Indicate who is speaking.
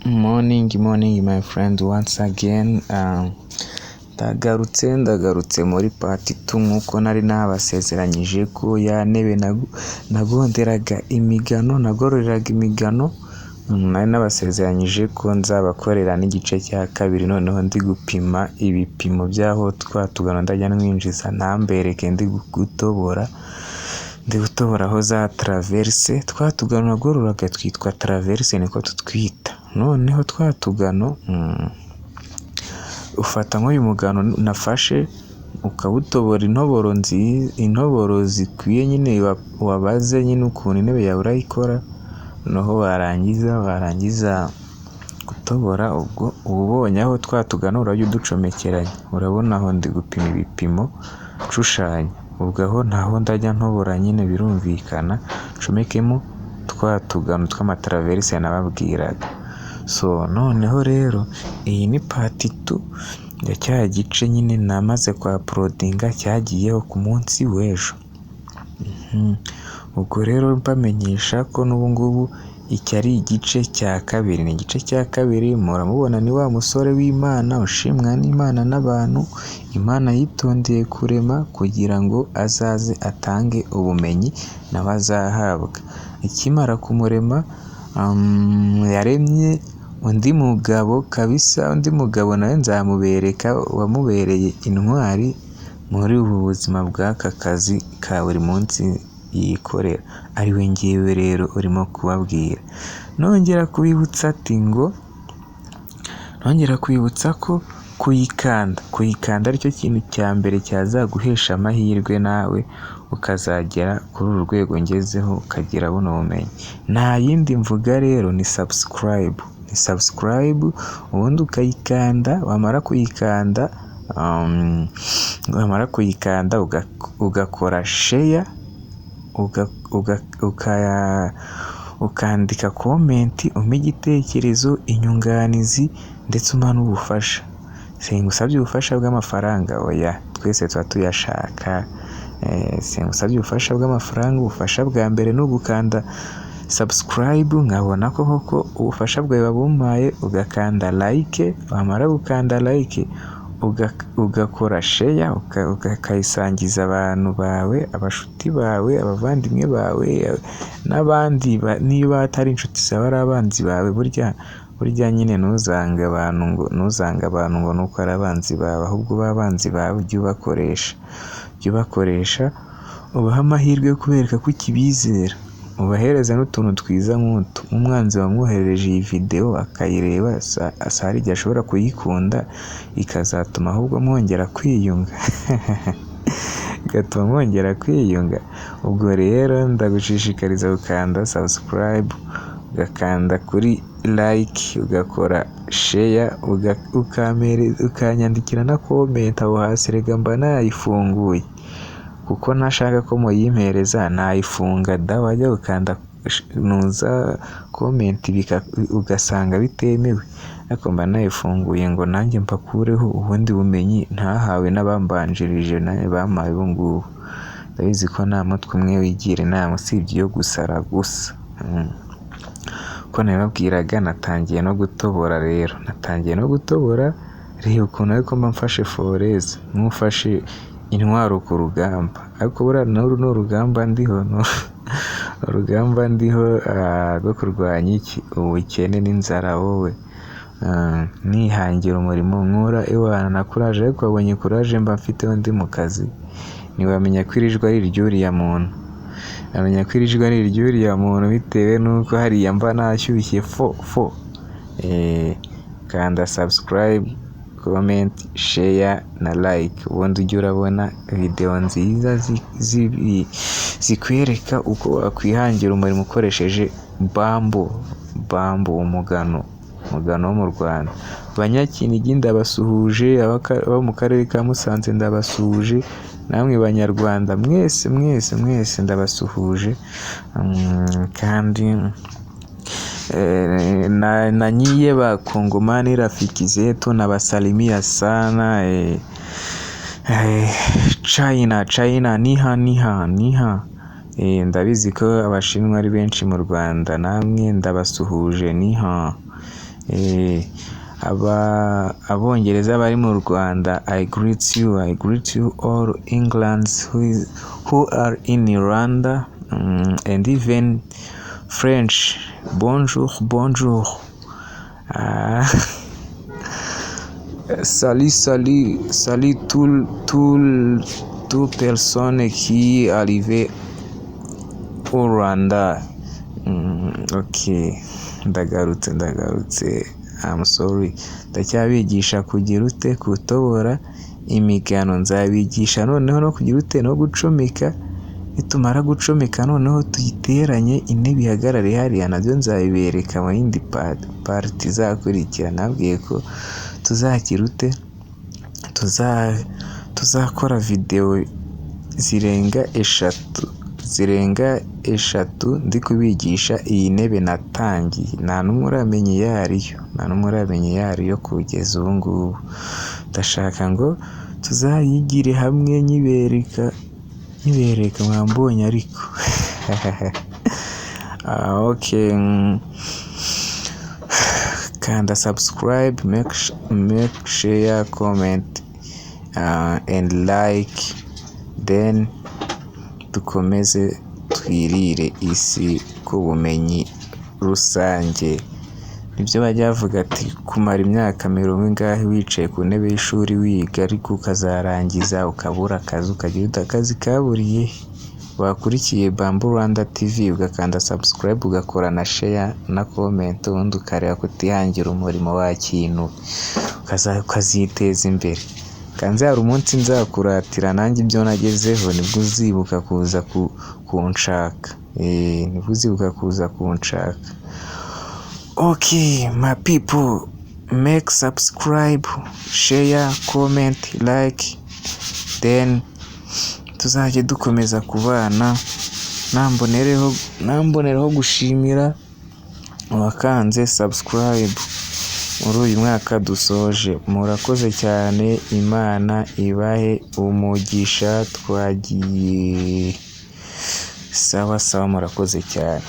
Speaker 1: Morning my friend once again. Ndagarutse muri part 2 nkuko nari nabasezeranyije ko ya ntebe nagororeraga imigano nari nabasezeranyije ko nzabakorera n'igice cya kabiri, noneho ndi gupima ibipimo byaho twatugana ndajya nwinjiza ntambereke ndi gutobora aho za traverse twatugano nagororaga twitwa traverse niko tutwita. Noneho twatugano ufata nk'uyu mugano nafashe ukawutobora intoboro zikwiye nyine wabaze nyine ukuntu intebe yawe urayikora, noneho warangiza gutobora ubwo ubonye aho twatugano urajya uducomekeranya, urabona aho ndi gupima ibipimo nshushanya, ubwo aho ntaho ndajya ntobora nyine birumvikana ncomekemo twatugano tw'amatraverse nababwiraga. So noneho rero iyi ni part 2 ya cya gice nyine namaze kwa uploadinga cyagiyeho ku munsi w'ejo. Ubwo rero mbamenyesha ko n'ubu ngubu iki ari igice cya kabiri. Ni igice cya kabiri, muramubona ni wa musore w'Imana ushimwa n'Imana n'abantu, Imana yitondeye kurema kugira ngo azaze atange ubumenyi nawe azahabwa. Ikimara kumurema yaremye undi mugabo kabisa, undi mugabo nawe nzamubereka wamubereye intwari muri ubu buzima bw'aka kazi ka buri munsi yikorera, ari we ngewe rero urimo kubabwira. Nongera kwibutsa ko kuyikanda aricyo kintu cya mbere cyazaguhesha amahirwe nawe ukazagera kuri uru rwego ngezeho ukagira buno bumenyi. Nta yindi mvuga rero, ni subscribe ubundi ukayikanda, wamara kuyikanda ugakora share, ukandika comment, umpa igitekerezo, inyunganizi ndetse umpa n'ubufasha. Singusabye ubufasha bw'amafaranga, oya, twese tuba tuyashaka. Singusabye ubufasha bw'amafaranga, ubufasha bwa mbere ni ugukanda subscribe nkabona ko koko ubufasha bwawe babumpaye, ugakanda like, wamara gukanda like ugakora share, ukayisangiza abantu bawe, abashuti bawe, abavandimwe bawe n'abandi niba atari inshuti zawe ari abanzi bawe. Burya nyine ntuzange abantu ngo nuko ari abanzi bawe, ahubwo b'abanzi bawe ujye ubakoresha ubaha amahirwe yo kubereka ko ukibizera, ubahereza n'utuntu twiza nk'utu. Umwanzi wamwoherereje iyi video akayireba hari igihe ashobora kuyikunda ikazatuma ahubwo mwongera kwiyunga. Ubwo rero ndagushishikariza gukanda subscribe, ugakanda kuri like, ugakora share, ukanyandikira na comment aho hasi. Rega mba nayifunguye kuko ntashaka ko muyimpereza, nayifunga da. Wajya gukanda nuza comment ugasanga bitemewe, ariko mba nayifunguye ngo nanjye mpakureho ubundi bumenyi ntahawe n'abambanjirije nawe bampaye ubu ngubu. Ndabizi ko nta mutwe umwe wigira inama usibye iyo gusara gusa. Ko nababwiraga natangiye no gutobora rero. Reba ukuntu ariko mba mfashe foreze nk'ufashe intwaro ku rugamba, ariko buriya n'uru ni urugamba ndiho rwo kurwanya ubukene n'inzara. Wowe nihangira umurimo nkora iwana na courage, ariko wabonye courage mba mfiteho ndi mu kazi, ntiwamenya ko irijwi ari iry'uriya muntu, bitewe n'uko hariya mba nashyushye fo. Kanda subscribe, comment, share na like, ubundi ujye urabona video nziza zikwereka uko wakwihangira umurimo ukoresheje bambu, umugano wo mu Rwanda. Banyakinigi ndabasuhuje, abo mu karere ka Musanze ndabasuhuje, namwe banyarwanda mwese ndabasuhuje. Kandi na nyie ba Kongomani rafiki zetu nabasalimia sana. China niha. Ndabizi ko abashinwa ari benshi mu Rwanda, namwe ndabasuhuje niha. abongereza bari mu Rwanda, I greet you all Englands who are in Rwanda, and even French, bonjour. Salut tout personne qui arrive au Rwanda. Okay, ndagarutse. I'm sorry. Ndacyabigisha kugira ute, kutobora imigano. Nzabigisha noneho no kugira ute, no gucomeka. Nitumara gucomeka noneho tuyiteranye intebe ihagarare hariya, nabyo nzabibereka mu yindi part izakurikira. Nabwiye ko tuzagira ute, tuzakora video zirenga eshatu ndi kubigisha iyi ntebe natangiye. Nta n'umwe uramenya iyo ariyo kugeza ubu ngubu. Ndashaka ngo tuzayigire hamwe nyibereka mwambonye ariko. Okay, kanda subscribe, make share, comment and like, then dukomeze twirire isi ku bumenyi rusange. Nibyo bajya bavuga ati kumara imyaka 20 wicaye ku ntebe y'ishuri wiga ariko ukazarangiza ukabura akazi, ukagira akazi kaburiye. Wakurikiye Bamboo Rwanda TV ugakanda subscribe, ugakora na share na comment, ubundi ukareba kutihangira umurimo wa kintu ukaziteza imbere. Kanze hari umunsi nzakuratira nanjye ibyo nagezeho, nibwo uzibuka kuza kunshaka. Okay, my people, make subscribe, share, comment, like, then tuzajye dukomeza kubana. Nambonereho gushimira abakanze subscribe muri uyu mwaka dusoje. Murakoze cyane, Imana ibahe umugisha. Twagiye sawa, murakoze cyane.